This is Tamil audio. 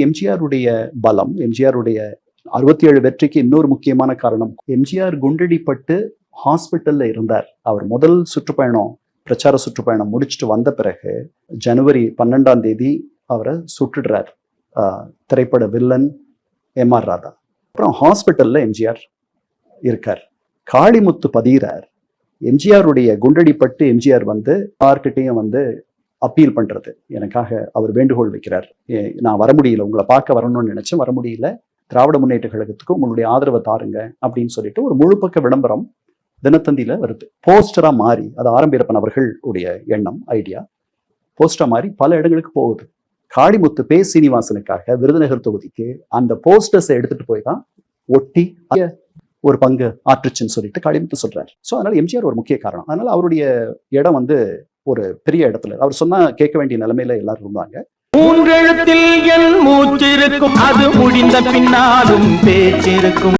எம்ஜிஆருடைய பலம், எம்ஜிஆருடைய 67 வெற்றிக்கு இன்னொரு முக்கியமான காரணம், எம்ஜிஆர் குண்டடிப்பட்டு ஹாஸ்பிட்டல்ல இருந்தார். அவர் முதல் சுற்றுப்பயணம், பிரச்சார சுற்றுப்பயணம் முடிச்சுட்டு வந்த பிறகு ஜனவரி 12ஆம் தேதி அவரை சுட்டுடுறார் திரைப்பட வில்லன் எம்.ஆர். ராதா. அப்புறம் ஹாஸ்பிட்டல்ல எம்ஜிஆர் இருக்கார். காளிமுத்து பதிகிறார். எம்ஜிஆருடைய குண்டடிப்பட்டு எம்ஜிஆர் யார்கிட்டையும் அப்பீல் பண்றது, எனக்காக அவர் வேண்டுகோள் வைக்கிறார். நான் வர முடியல, உங்களை பார்க்க வரணும்னு நினைச்சேன், வர முடியல, திராவிட முன்னேற்ற கழகத்துக்கு உங்களுடைய ஆதரவை தாருங்க அப்படின்னு சொல்லிட்டு ஒரு முழுப்பக்க விளம்பரம் தினத்தந்தியில வருது. போஸ்டரா மாறி, அது ஆரம்பிரப்பன் அவர்களுடைய எண்ணம், ஐடியா, போஸ்டரா மாறி பல இடங்களுக்கு போகுது. காளிமுத்து பே சீனிவாசனுக்காக விருதுநகர் தொகுதிக்கு அந்த போஸ்டர்ஸை எடுத்துட்டு போய் தான் ஒட்டி ஒரு பங்கு ஆற்றுச்சுன்னு சொல்லிட்டு காளிமுத்து சொல்றாரு. ஸோ அதனால எம்ஜிஆர் ஒரு முக்கிய காரணம். அதனால அவருடைய இடம் ஒரு பெரிய இடத்துல, அவர் சொன்னா கேட்க வேண்டிய நிலைமையில எல்லாரும் இருந்தாங்க. மூன்றெழுத்தில் என் மூச்சிருக்கும், அது முடிந்த பின்னாலும் பேச்சிருக்கும்.